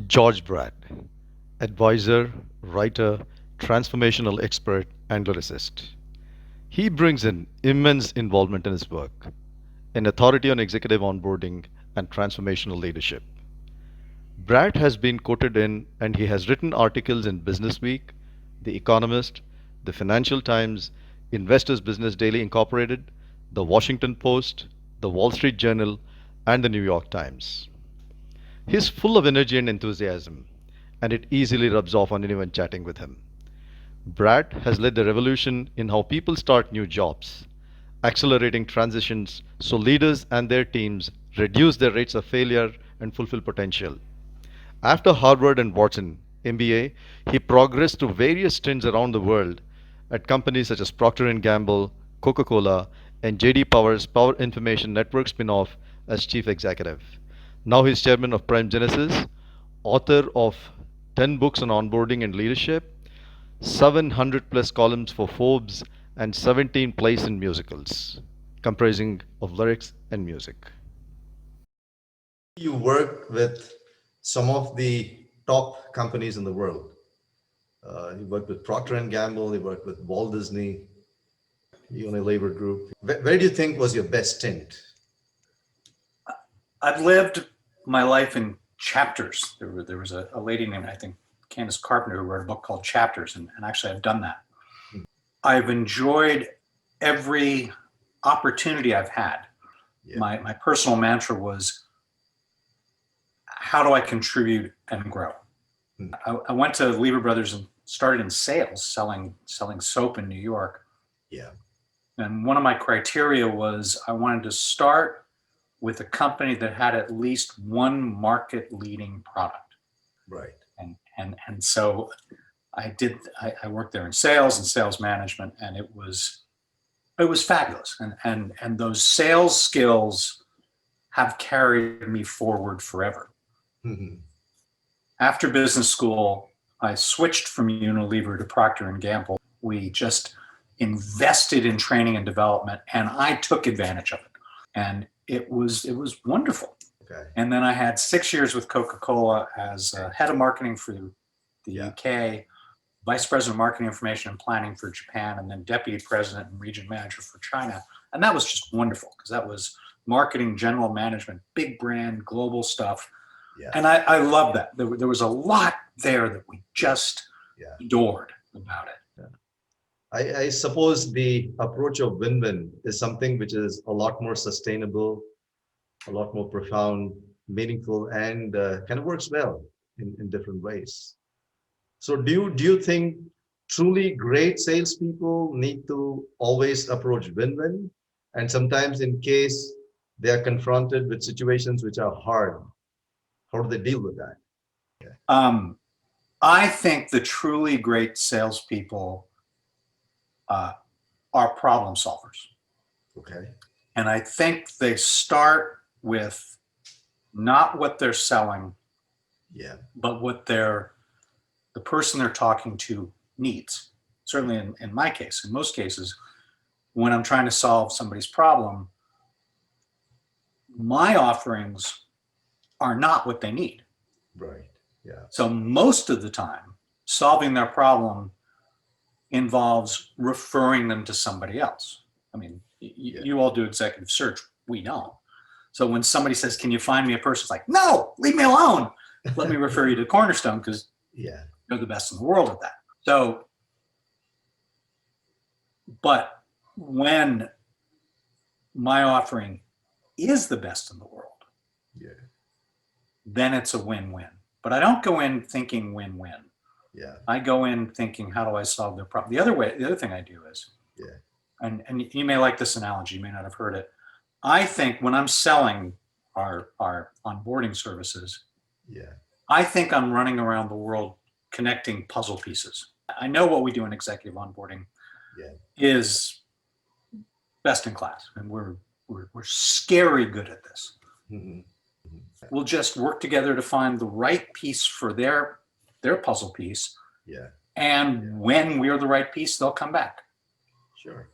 George Bradt, advisor, writer, transformational expert, and lyricist. He brings in immense involvement in his work, an authority on executive onboarding and transformational leadership. Bradt has been quoted in and he has written articles in Business Week, The Economist, The Financial Times, Investors Business Daily Incorporated, The Washington Post, The Wall Street Journal, and the New York Times. He's full of energy and enthusiasm, and it easily rubs off on anyone chatting with him. Brad has led the revolution in how people start new jobs, accelerating transitions so leaders and their teams reduce their rates of failure and fulfill potential. After Harvard and Wharton MBA, he progressed to various stints around the world at companies such as Procter& Gamble, Coca-Cola, and JD Power's Power Information Network spin-off as chief executive. Now he's chairman of PrimeGenesis, author of 10 books on onboarding and leadership, 700 plus columns for Forbes, and 17 plays in musicals, comprising of lyrics and music. You work with some of the top companies in the world. You worked with Procter& and Gamble, you worked with Walt Disney, Unilever Group. Where do you think was your best stint? I've lived my life in chapters. There was a lady named, I think, Candace Carpenter, who wrote a book called Chapters, and actually I've done that. I've enjoyed every opportunity I've had. Yeah. My personal mantra was, how do I contribute and grow? I went to Lever Brothers and started in sales, selling soap in New York. Yeah. And one of my criteria was I wanted to start with a company that had at least one market leading product. Right. And so I worked there in sales and sales management, and it was fabulous. And those sales skills have carried me forward forever. Mm-hmm. After business school, I switched from Unilever to Procter& and Gamble. We just invested in training and development, and I took advantage of it. And it was wonderful. Okay. And then I had 6 years with Coca-Cola as head of marketing for the UK, vice president of marketing information and planning for Japan, and then deputy president and region manager for China. And that was just wonderful because that was marketing, general management, big brand, global stuff. Yeah. And I love that. There was a lot there that we just adored about it. Yeah. I suppose the approach of win-win is something which is a lot more sustainable, a lot more profound, meaningful, and kind of works well in different ways. So do you think truly great salespeople need to always approach win-win? And sometimes in case they are confronted with situations which are hard, how do they deal with that? I think the truly great salespeople are problem solvers. Okay. And I think they start with not what they're selling, but what the person they're talking to needs. Certainly in my case, in most cases, when I'm trying to solve somebody's problem, my offerings are not what they need. Right. Yeah. So most of the time, solving their problem involves referring them to somebody else. I mean, you all do executive search, we know. So when somebody says, can you find me a person? It's like, no, leave me alone. Let me refer you to Cornerstone because you're the best in the world at that. So, but when my offering is the best in the world, then it's a win-win. But I don't go in thinking win-win. Yeah. I go in thinking, how do I solve their problem? The other thing I do is, and you may like this analogy, you may not have heard it. I think when I'm selling our onboarding services, I think I'm running around the world connecting puzzle pieces. I know what we do in executive onboarding is best in class, and we're scary good at this. Mm-hmm. We'll just work together to find the right piece for their puzzle piece. And when we're the right piece, they'll come back. Sure.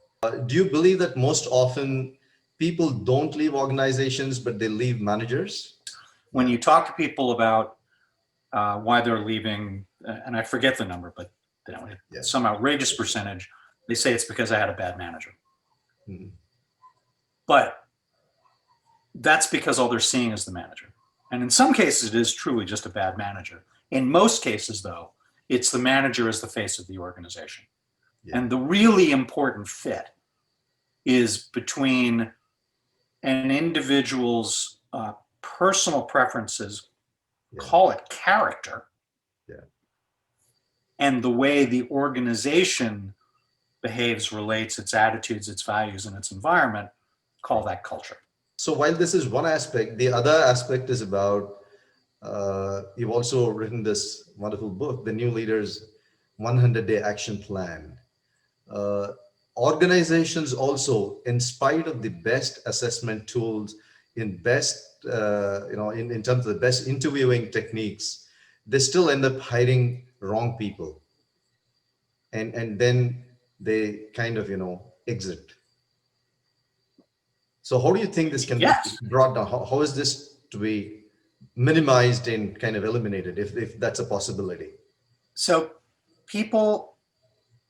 Do you believe that most often people don't leave organizations, but they leave managers? When you talk to people about why they're leaving, and I forget the number, but some outrageous percentage, they say it's because I had a bad manager. Mm-hmm. But that's because all they're seeing is the manager. And in some cases, it is truly just a bad manager. In most cases, though, it's the manager as the face of the organization. Yeah. And the really important fit is between an individual's personal preferences, call it character, and the way the organization behaves, relates, its attitudes, its values, and its environment, call that culture. So while this is one aspect, the other aspect is about, you've also written this wonderful book, The New Leader's 100-Day Action Plan. Organizations also, in spite of the best assessment tools, in best, in terms of the best interviewing techniques, they still end up hiring wrong people. And then they kind of, exit. So how do you think this can be brought down? How is this to be minimized and kind of eliminated, if that's a possibility? So people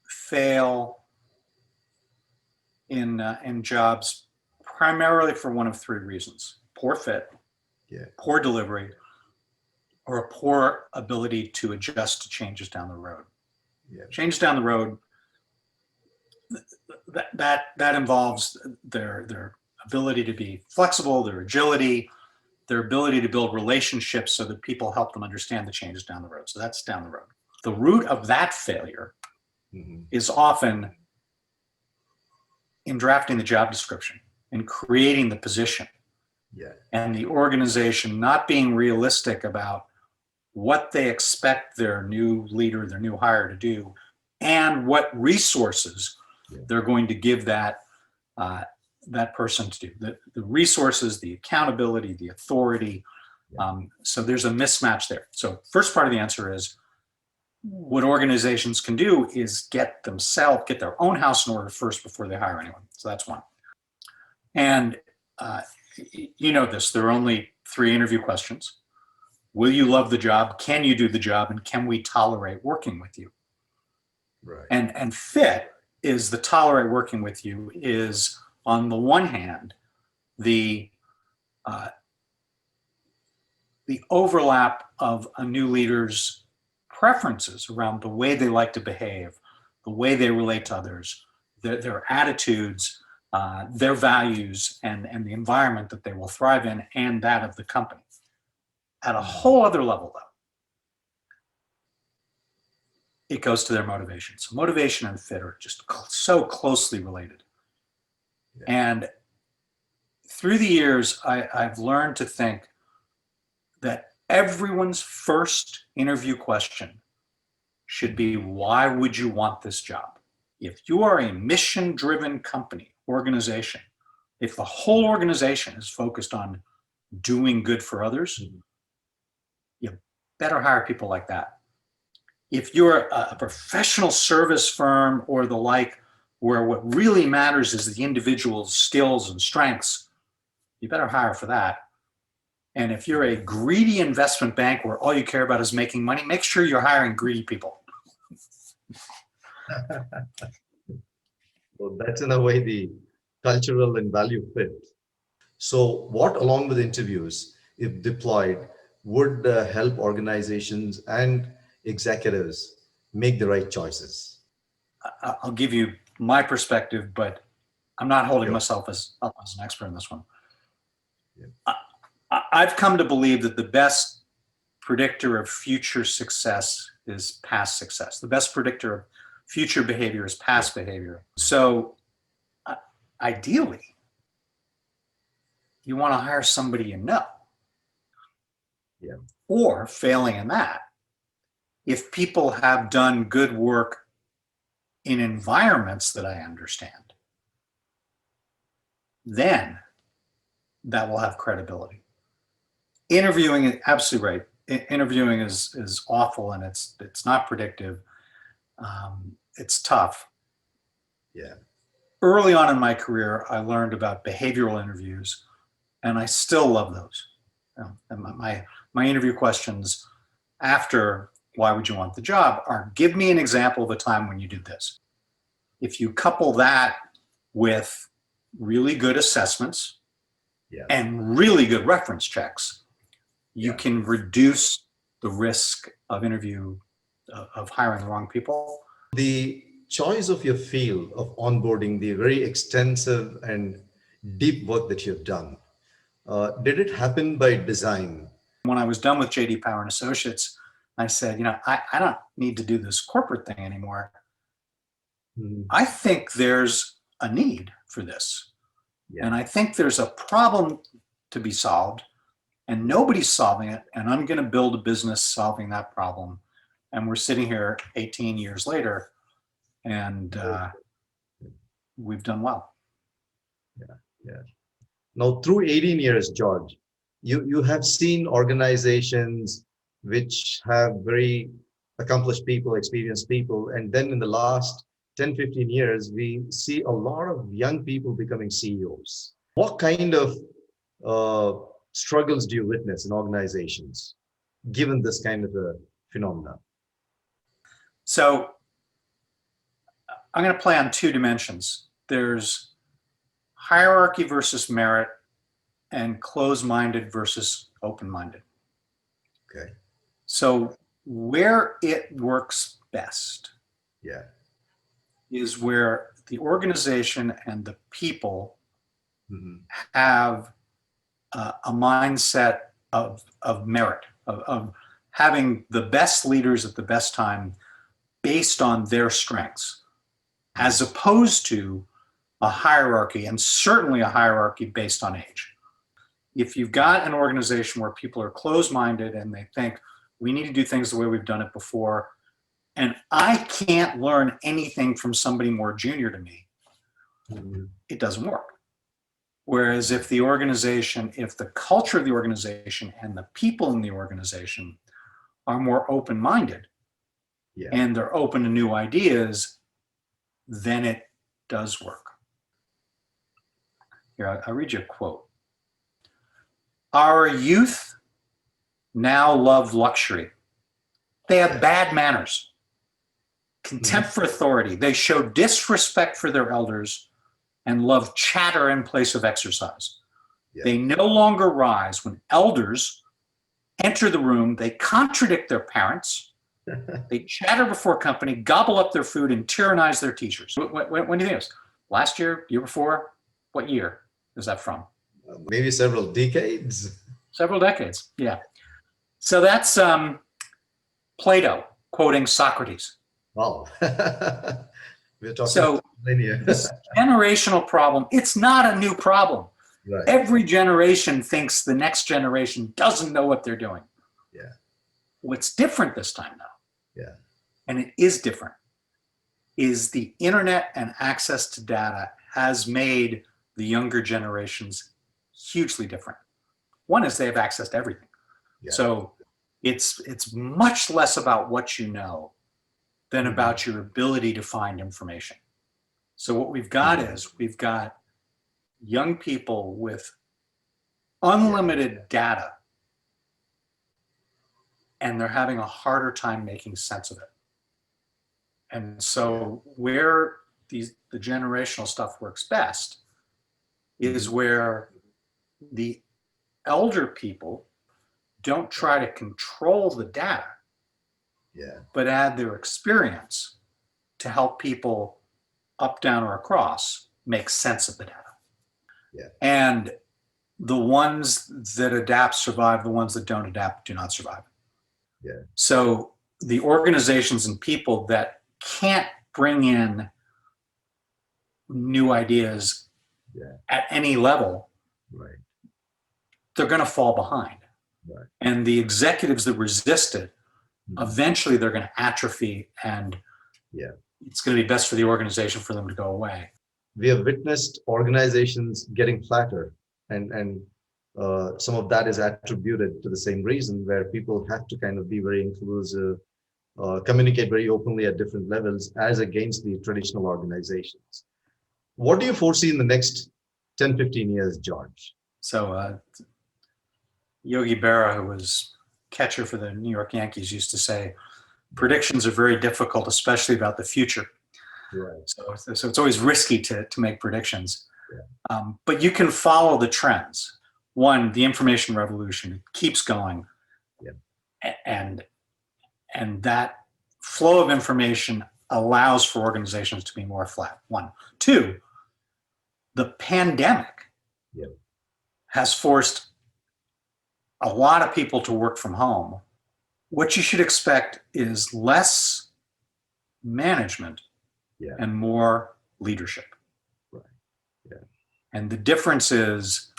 fail in jobs primarily for one of three reasons: poor fit, poor delivery, or a poor ability to adjust to changes down the road. Changes down the road, that involves their ability to be flexible, their agility, their ability to build relationships so that people help them understand the changes down the road. So that's down the road. The root of that failure is often in drafting the job description and creating the position, and the organization not being realistic about what they expect their new leader, their new hire to do, and what resources they're going to give that person to do. The resources, the accountability, the authority. So there's a mismatch there. So first part of the answer is, what organizations can do is get their own house in order first before they hire anyone. So that's one. And you know this, there are only 3 interview questions. Will you love the job? Can you do the job? And can we tolerate working with you? Right. And fit is the tolerate working with you is, on the one hand, the overlap of a new leader's preferences around the way they like to behave, the way they relate to others, their attitudes, their values, and the environment that they will thrive in, and that of the company. At a whole other level, though, it goes to their motivation. So motivation and fit are just so closely related. And through the years, I've learned to think that everyone's first interview question should be, why would you want this job? If you are a mission-driven company, organization, if the whole organization is focused on doing good for others, you better hire people like that. If you're a professional service firm or the like, where what really matters is the individual's skills and strengths, you better hire for that. And if you're a greedy investment bank where all you care about is making money, make sure you're hiring greedy people. Well, that's in a way the cultural and value fit. So what, along with interviews, if deployed, would help organizations and executives make the right choices? I'll give you my perspective, but I'm not holding myself up as an expert in this one. I've come to believe that the best predictor of future success is past success. The best predictor of future behavior is past behavior. So ideally, you want to hire somebody you know. Or, failing in that, if people have done good work in environments that I understand, then that will have credibility. Interviewing, absolutely right. Interviewing is awful, and it's not predictive. It's tough. Early on in my career, I learned about behavioral interviews, and I still love those. And my interview questions after why would you want the job are, give me an example of a time when you did this. If you couple that with really good assessments and really good reference checks, you can reduce the risk of of hiring the wrong people. The choice of your field of onboarding, the very extensive and deep work that you've done, did it happen by design? When I was done with JD Power and Associates, I said, I don't need to do this corporate thing anymore. I think there's a need for this. And I think there's a problem to be solved and nobody's solving it. And I'm going to build a business solving that problem. And we're sitting here 18 years later and we've done well. Now, through 18 years, George, you have seen organizations which have very accomplished people, experienced people. And then in the last 10, 15 years, we see a lot of young people becoming CEOs. What kind of struggles do you witness in organizations, given this kind of a phenomenon? So I'm going to play on two dimensions. There's hierarchy versus merit and closed-minded versus open-minded. Okay. So where it works best is where the organization and the people have a mindset of merit, of having the best leaders at the best time based on their strengths, as opposed to a hierarchy, and certainly a hierarchy based on age. If you've got an organization where people are closed-minded and they think, we need to do things the way we've done it before, and I can't learn anything from somebody more junior to me, it doesn't work. Whereas if the organization, if the culture of the organization and the people in the organization are more open-minded and they're open to new ideas, then it does work. Here, I'll read you a quote. Our youth now love luxury. They have bad manners, contempt for authority. They show disrespect for their elders and love chatter in place of exercise. They no longer rise when elders enter the room. They contradict their parents. They chatter before company, gobble up their food, and tyrannize their teachers. When do you think it was? Last year, year before? What year is that from? Maybe several decades. Several decades, yeah. So that's Plato quoting Socrates. Wow. We're talking so this generational problem, it's not a new problem. Right. Every generation thinks the next generation doesn't know what they're doing. What's different this time now, and it is different, is the internet and access to data has made the younger generations hugely different. One is they have access to everything. So it's much less about what you know than about your ability to find information. So what we've got is we've got young people with unlimited data, and they're having a harder time making sense of it. And so where the generational stuff works best is where the elder people don't try to control the data, but add their experience to help people up, down, or across make sense of the data. And the ones that adapt survive, the ones that don't adapt do not survive. So the organizations and people that can't bring in new ideas at any level, they're going to fall behind. And the executives that resist it, eventually they're going to atrophy, and it's going to be best for the organization for them to go away. We have witnessed organizations getting flatter, and some of that is attributed to the same reason, where people have to kind of be very inclusive, communicate very openly at different levels as against the traditional organizations. What do you foresee in the next 10, 15 years, George? So Yogi Berra, who was catcher for the New York Yankees used to say, predictions are very difficult, especially about the future. Right. So it's always risky to make predictions. Yeah. But you can follow the trends. One, the information revolution keeps going. Yeah. And that flow of information allows for organizations to be more flat. One. Two, the pandemic has forced a lot of people to work from home. What you should expect is less management and more leadership. Right. Yeah. And the difference is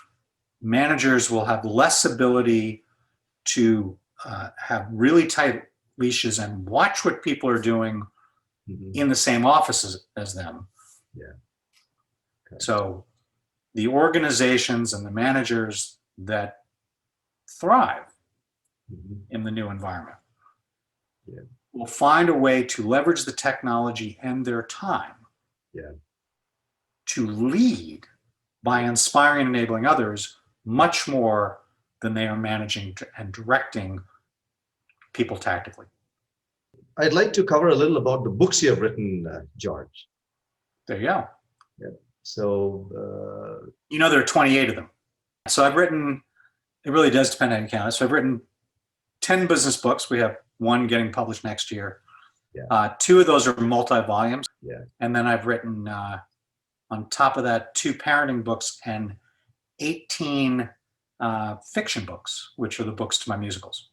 managers will have less ability to have really tight leashes and watch what people are doing in the same offices as them. Yeah. Okay. So the organizations and the managers that thrive in the new environment will find a way to leverage the technology and their time to lead by inspiring and enabling others much more than they are managing and directing people tactically. I'd like to cover a little about the books you have written, George. There you go. Yeah. So, there are 28 of them. So I've written, it really does depend on how you count it. So I've written 10 business books. We have one getting published next year. Yeah. 2 of those are multi-volumes. Yeah. And then I've written, on top of that, 2 parenting books and 18 fiction books, which are the books to my musicals.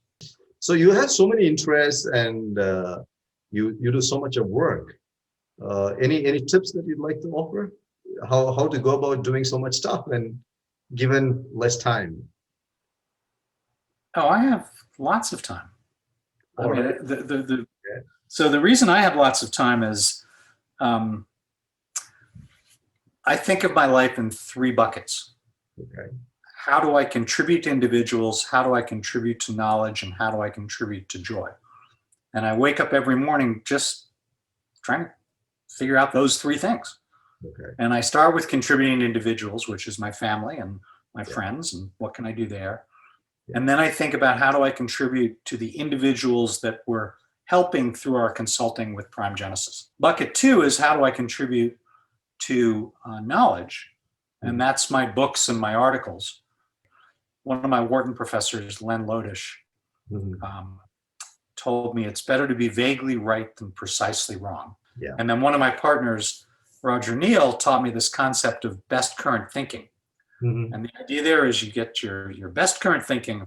So you have so many interests and you do so much of work. Any tips that you'd like to offer? How to go about doing so much stuff and given less time? Oh, I have lots of time. All right. So the reason I have lots of time is I think of my life in 3 buckets. Okay. How do I contribute to individuals? How do I contribute to knowledge? And how do I contribute to joy? And I wake up every morning just trying to figure out those 3 things. Okay. And I start with contributing to individuals, which is my family and my friends, and what can I do there? Yeah. And then I think about how do I contribute to the individuals that we're helping through our consulting with PrimeGenesis. Bucket 2 is how do I contribute to knowledge? And that's my books and my articles. One of my Wharton professors, Len Lodish, told me it's better to be vaguely right than precisely wrong. Yeah. And then one of my partners, Roger Neal, taught me this concept of best current thinking. And the idea there is you get your best current thinking,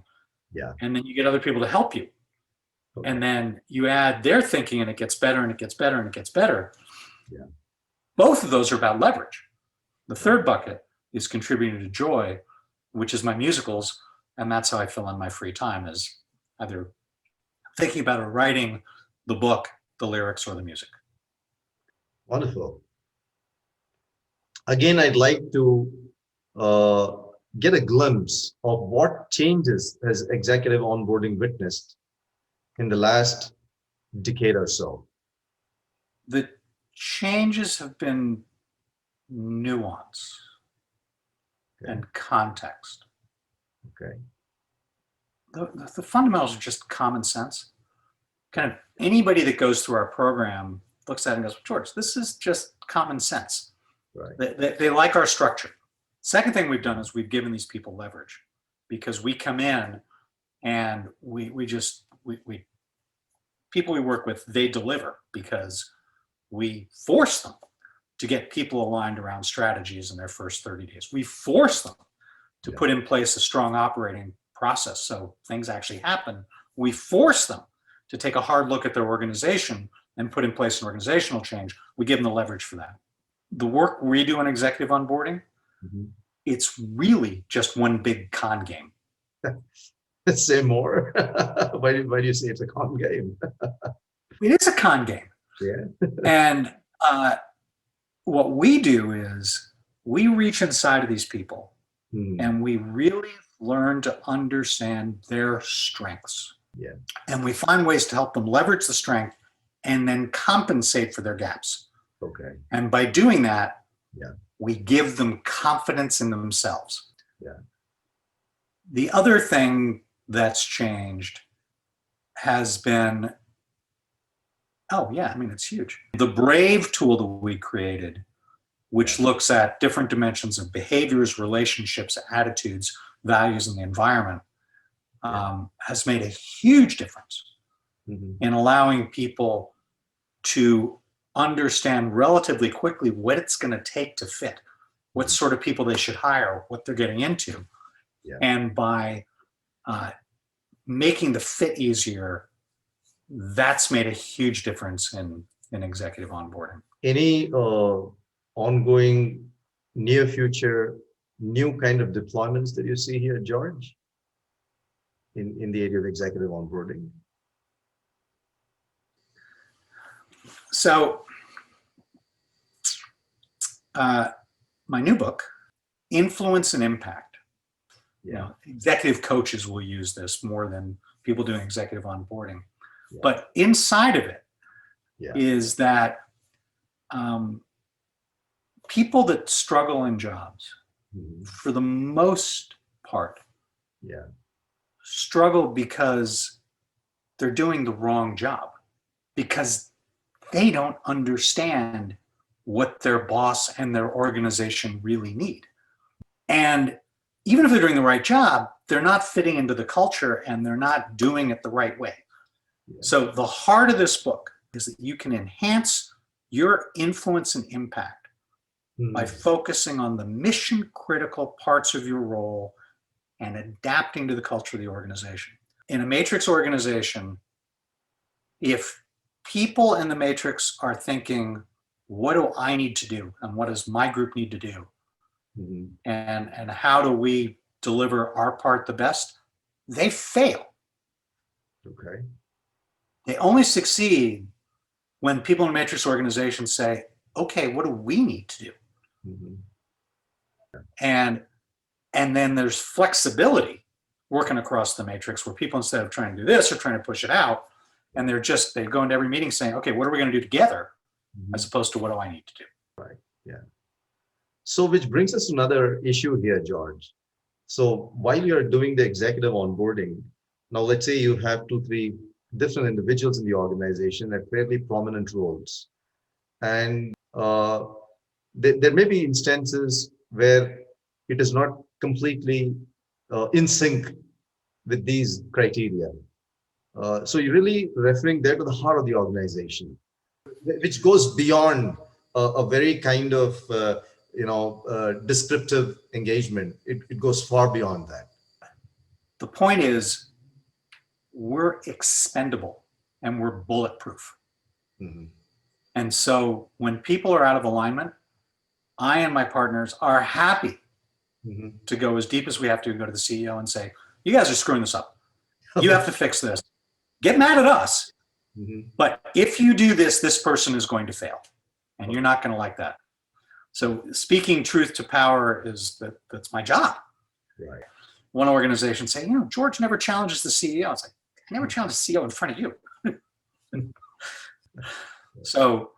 and then you get other people to help you. Okay. And then you add their thinking and it gets better and it gets better and it gets better. Yeah. Both of those are about leverage. The third bucket is contributing to joy, which is my musicals. And that's how I fill in my free time, is either thinking about or writing the book, the lyrics, or the music. Wonderful. Again, I'd like to get a glimpse of what changes has executive onboarding witnessed in the last decade or so. The changes have been nuance and context. Okay. The fundamentals are just common sense. Kind of anybody that goes through our program looks at it and goes, George, this is just common sense. Right. They like our structure. Second thing we've done is we've given these people leverage, because we come in and we people we work with, they deliver because we force them to get people aligned around strategies in their first 30 days. We force them to put in place a strong operating process so things actually happen. We force them to take a hard look at their organization and put in place an organizational change. We give them the leverage for that. The work we do in executive onboarding, it's really just one big con game. Let's say more. Why do you say it's a con game? It is a con game. Yeah. And what we do is we reach inside of these people and we really learn to understand their strengths. Yeah. And we find ways to help them leverage the strength and then compensate for their gaps. Okay. And by doing that, we give them confidence in themselves. Yeah. The other thing that's changed has been, oh yeah, I mean, it's huge. The Brave tool that we created, which looks at different dimensions of behaviors, relationships, attitudes, values, and the environment, has made a huge difference in allowing people to understand relatively quickly what it's going to take to fit, what sort of people they should hire, what they're getting into. And by making the fit easier, that's made a huge difference in executive onboarding. Any ongoing near future new kind of deployments that you see here, George, in the area of executive onboarding? So my new book, Influence and Impact. You know, executive coaches will use this more than people doing executive onboarding. But inside of it is that people that struggle in jobs, for the most part, struggle because they're doing the wrong job, because they don't understand what their boss and their organization really need. And even if they're doing the right job, they're not fitting into the culture and they're not doing it the right way. So the heart of this book is that you can enhance your influence and impact by focusing on the mission critical parts of your role and adapting to the culture of the organization. In a matrix organization, if people in the matrix are thinking, what do I need to do? And what does my group need to do? And how do we deliver our part the best? They fail. Okay. They only succeed when people in a matrix organization say, okay, what do we need to do? And then there's flexibility working across the matrix where people, instead of trying to do this, are trying to push it out. And they go into every meeting saying, okay, what are we going to do together? As opposed to what do I need to do? Right. Yeah. So which brings us to another issue here, George. So while you're doing the executive onboarding, now let's say you have 2-3 different individuals in the organization at fairly prominent roles. And there may be instances where it is not completely in sync with these criteria. So you're really referring there to the heart of the organization, which goes beyond a very kind of descriptive engagement. It goes far beyond that. The point is, we're expendable and we're bulletproof. And so when people are out of alignment, I and my partners are happy to go as deep as we have to and go to the CEO and say, you guys are screwing this up. You have to fix this. Get mad at us. But if you do this, this person is going to fail. And you're not going to like that. So speaking truth to power that's my job. Right. One organization saying, George never challenges the CEO. It's like, I never challenge the CEO in front of you. So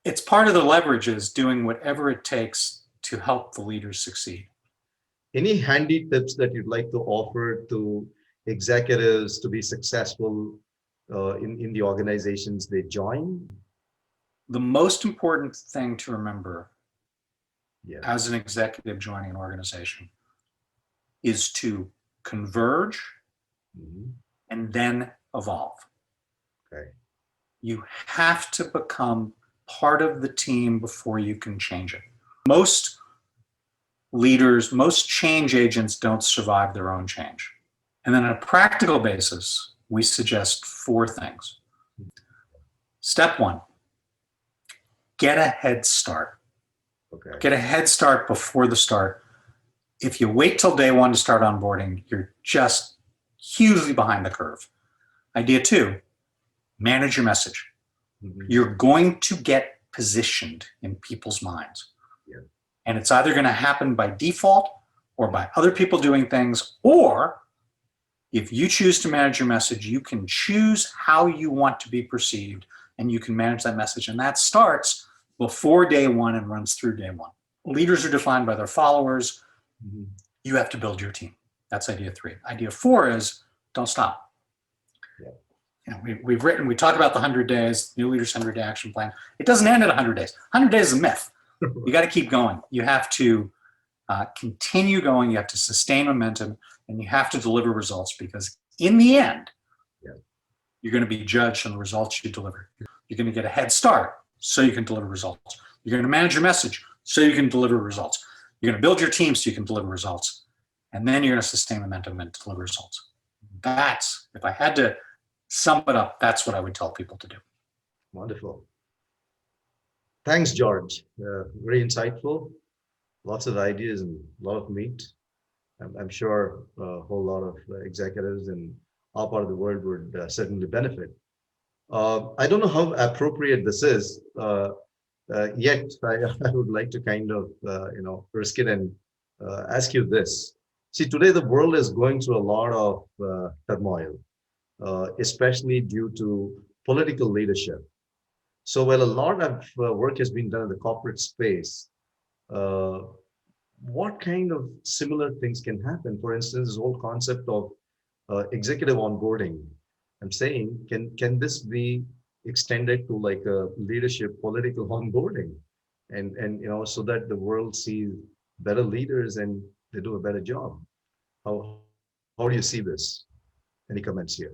it's part of the leverage is doing whatever it takes to help the leaders succeed. Any handy tips that you'd like to offer to executives to be successful in the organizations they join? The most important thing to remember as an executive joining an organization is to converge and then evolve. Okay. You have to become part of the team before you can change it. Most leaders, most change agents don't survive their own change. And then on a practical basis, we suggest 4 things. Step 1, get a head start. Okay. Get a head start before the start. If you wait till day 1 to start onboarding, you're just hugely behind the curve. Idea 2, manage your message. You're going to get positioned in people's minds. And it's either going to happen by default or by other people doing things, or if you choose to manage your message, you can choose how you want to be perceived and you can manage that message. And that starts before day 1 and runs through day 1. Leaders are defined by their followers. You have to build your team. That's idea 3. Idea 4 is don't stop. We talk about the 100 days, New Leaders 100 Day Action Plan. It doesn't end at 100 days. 100 days is a myth. You got to keep going. You have to continue going. You have to sustain momentum, and you have to deliver results, because in the end, you're going to be judged on the results you deliver. You're going to get a head start so you can deliver results. You're going to manage your message so you can deliver results. You're going to build your team so you can deliver results. And then you're going to sustain momentum and deliver results. That's, if I had to sum it up, that's what I would tell people to do. Wonderful. Thanks, George. Very insightful. Lots of ideas and a lot of meat. I'm sure a whole lot of executives in our part of the world would certainly benefit. I don't know how appropriate this is yet. I would like to kind of, risk it and ask you this. See, today the world is going through a lot of turmoil, especially due to political leadership. So while a lot of work has been done in the corporate space, what kind of similar things can happen? For instance, this whole concept of executive onboarding. I'm saying, can this be extended to like a leadership political onboarding, and so that the world sees better leaders and they do a better job? How do you see this? Any comments here?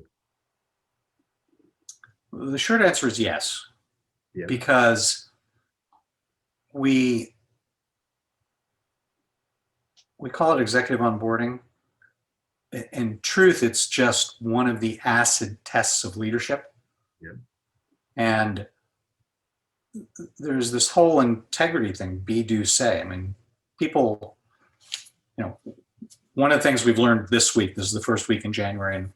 The short answer is yes, because we call it executive onboarding. In truth, it's just one of the acid tests of leadership. And there's this whole integrity thing, be, do, say. I mean, people, one of the things we've learned this week, this is the first week in January, and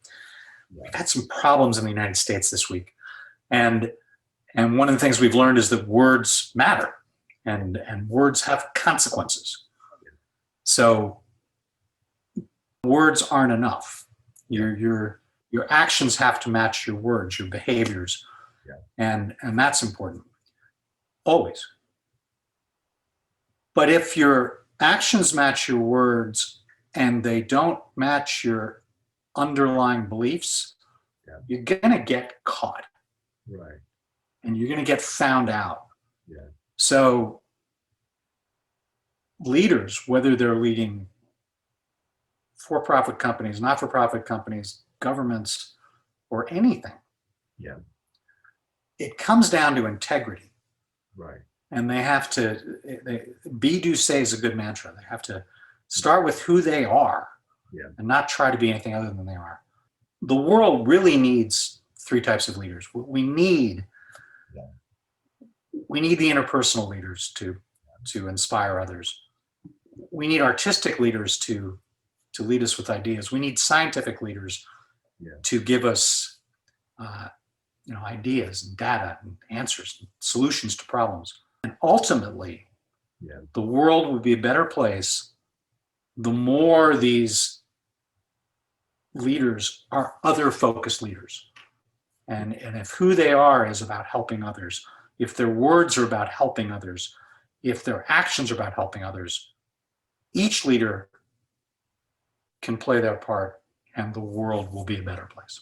we've had some problems in the United States this week. And one of the things we've learned is that words matter, and words have consequences. So words aren't enough. Your actions have to match your words, your behaviors, and that's important, always. But if your actions match your words and they don't match your underlying beliefs, you're gonna get caught, and you're gonna get found out. So leaders, whether they're leading for-profit companies, not-for-profit companies, governments, or anything, it comes down to integrity. And they have to, be, do, say is a good mantra. They have to start with who they are and not try to be anything other than they are. The world really needs three types of leaders. We need the interpersonal leaders to inspire others. We need artistic leaders to lead us with ideas. We need scientific leaders to give us ideas and data and answers and solutions to problems. And ultimately, the world would be a better place the more these leaders are other-focused leaders. And if who they are is about helping others, if their words are about helping others, if their actions are about helping others, each leader can play their part, and the world will be a better place.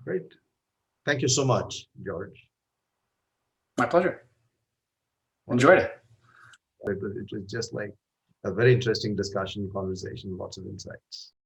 Great. Thank you so much, George. My pleasure. Enjoyed it. It was just like a very interesting discussion, conversation, lots of insights.